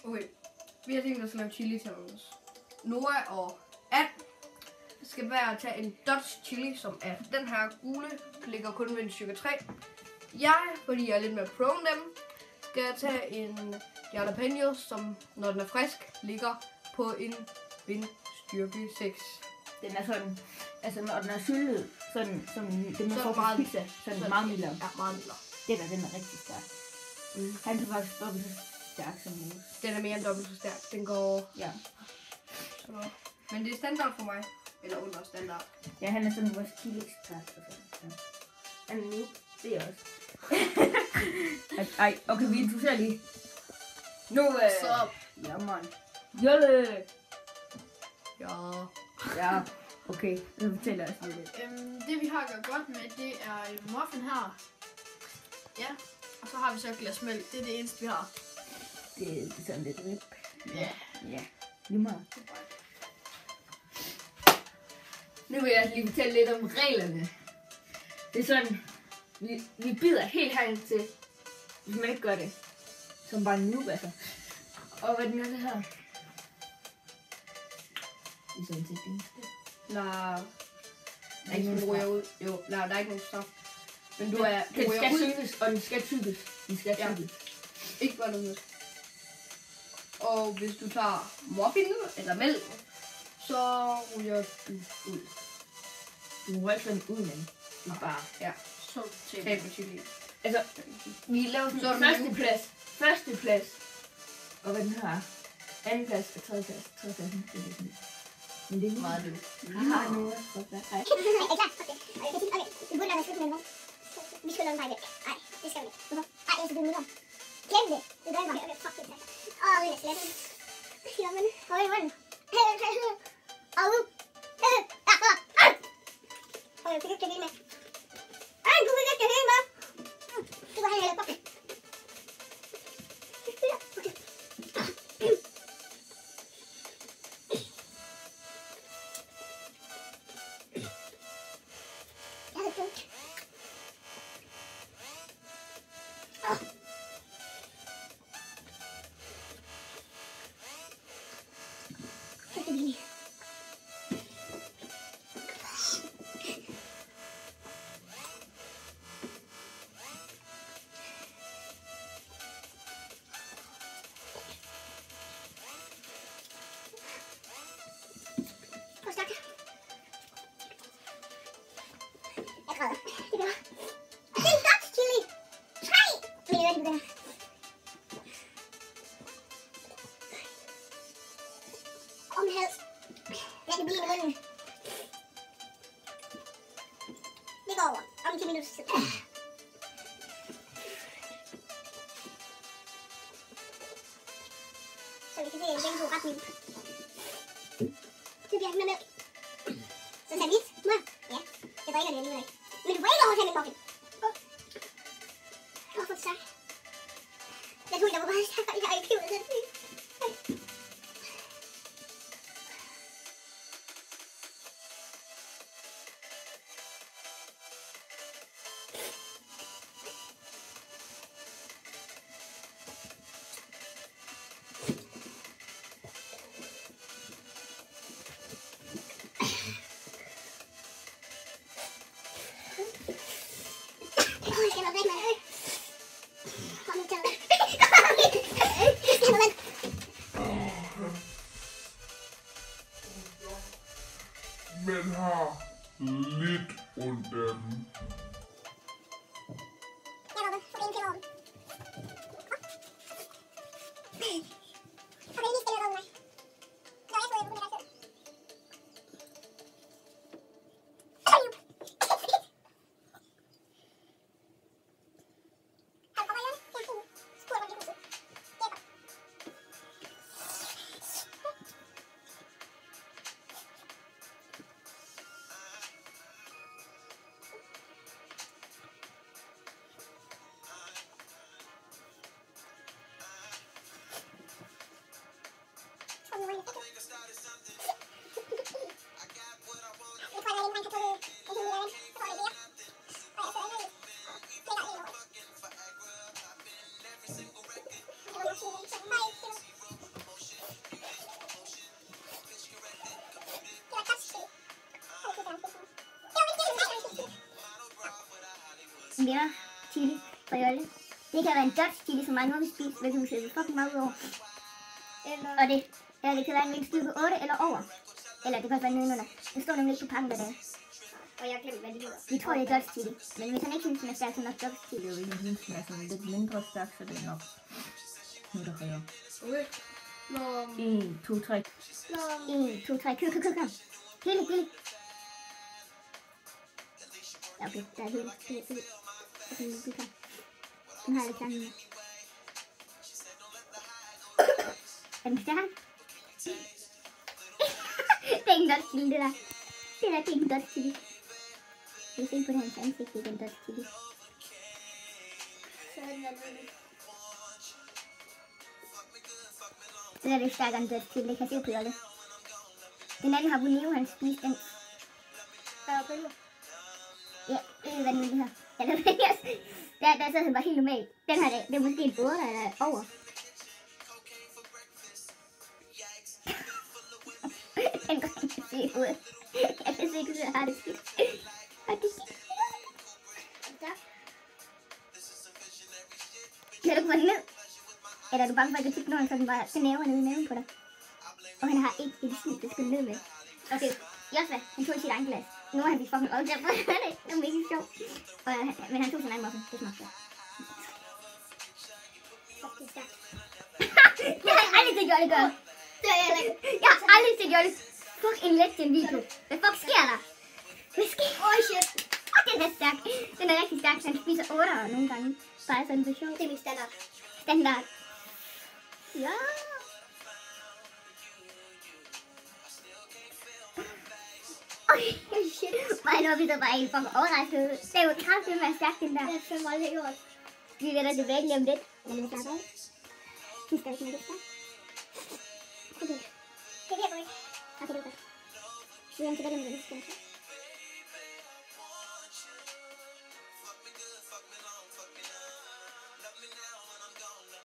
Okay. Vi har tænkt os at lave chili challenge. Noah og Ann skal hver tage en Dutch chili, som er den her gule, ligger kun ved en styrke 3. Jeg, fordi jeg er lidt mere pro end dem, skal tage en jalapenos, som når den er frisk, ligger på en vindstyrke 6. Den er sådan, altså når den er syltet, sådan den er for meget, pizza, sådan meget mildere. Ja, meget mildere. Den er rigtig stærk. Han er faktisk dobbelt så stærk som Mose. Den er mere end dobbelt så stærk. Den går... Ja. Så. Men det er standard for mig. Eller under standard. Ja, han er sådan vores chili-ekspert. Ja. Han er nu. Det er også. Ej, okay, vi introducerer lige. Nu, Så. Jammeren. Jolle! Ja. Okay, nu fortæller jeg os lidt. Det vi har gjort godt med, det er en muffin her. Ja, og så har vi så et glas mælk. Det er det eneste vi har. Det er sådan lidt rip. Ja. Ja, lige meget. Nu vil jeg lige fortælle lidt om reglerne. Det er sådan, vi bider helt herind til, hvis man ikke gør det. Som bare en noob, altså. Og hvad den er det her? Det er sådan til din sted. Nej. Der er ikke nogen ryger straf. ud. Jo, nej, der er ikke nogen straf. Men du Den ryger skal ud. tygges, og den skal tygges. Den skal Ja. tygges. Ikke bare noget. Og hvis du tager muffinen eller mælk, så ryger du ud. Du må ikke sådan ud, men det er bare... Ja, Så taber chili. Altså, vi laver Så er sådan det førsteplads. Og hvad den her? Anden plads og tredje plads. Tredje pladsen, det er lidt nyt. Men det er Meget meget det. Vi har nu også godt der. Ej. Okay, vi begynder at slutte med den. Vi skal lade den væk. Nej, det skal vi ikke. Hvorfor? Nej, jeg skal byde den. Glem det. Det gør jeg bare. Fuck det. Det er slet. Jamen, hold i munden. Jeg fik ikke det hele med. Ej, du fik ikke det hele med. Du var helt godt. Jeg er dumt. Hvor stærkt. Jeg græder. Det gør. Det er Dutch chili. 3 minutter, det begynder. Om hals. Lad det blive i munden. Det går over. Om 10 minutter tid. Så vi kan se, at begge to ret vildt. Det bliver ikke med mælk. Så sandwich? Må? Ja, jeg drikker det alligevel. Men du får ikke lov at tage min muffin. Hvorfor så? Jeg tror, der var bare stærkt, jeg har ikke givet det. Jeg skal nok væk med det. Kom nu til det. Jeg skal nok væk. Men har lidt ondt af dem. Jeg går væk. Så det er en til over. Så det er lige stille over mig. Nå, jeg får det på min række. Bye. vinder chili fra Jolle. Det kan være en Dutch chili, som mange vil spise, hvilket vi sætter fucking meget ud over. Og det kan være en mindst styrke 8 eller over. Eller det kan også være nedenunder. Det står nemlig ikke på pakken, hvad det er. Og jeg glemte, hvad det hedder. Vi tror, det er Dutch chili. Men hvis han ikke synes, den er stærk, så er nok Dutch chili. Det er jo ikke synes, den er sådan lidt mindre stærk, så det er nok smutter højere. Okay. Nå, 1, 2, 3. 1, 2, 3. Kør. Hele. Ja, okay. Der er hele. Okay, den har jeg lidt sammen med. Er den stærk? Det er ikke en Dutch chili, det der. Det er ikke en Dutch chili. Jeg kan se på hans ansigt, det er en Dutch chili. Den er lidt stærkere end Dutch chili, det kan jeg se på Jolle. Den anden har Boneo, han spiste den. Der er billeder. Ja, det er hvad den her. Eller der så den var helt normal. Den her, det er måske en 8 eller over. Den kan ikke se ud. Jeg kan se, at jeg har det skidt. Kan du få den ned? Eller er du bange for, at du tit når den, så den bare næver ned i maven på dig? Og han har ikke et snit, det skal ned med. Okay, Josva, han tog sit egen glas. Nu har han blivet fucking røvet derfor. Det er mega sjovt. Men han tog sin egen muffin. Det smagte godt. Jeg har aldrig set Jolle gøre. Jeg har aldrig set Jolle. Fuck en legend video. Hvad fuck sker der? Hvad sker der? Oh shit. Den er stærk. Den er rigtig stærk. Han spiser 8'ere nogle gange. Bare sådan for sjov. Det er min standard. Ja. Oh shit. Mig nu er vi så bare helt fucking overrasket. Det er jo kraftigt med stærk den der. Det er fandme aldrig gjort. Vi vender tilbage lige om lidt. Men vi starter ikke. Vi skal ikke med det stærk. Okay. Det er det, jeg går ikke. Okay, det er godt. Vi vender tilbage om lidt.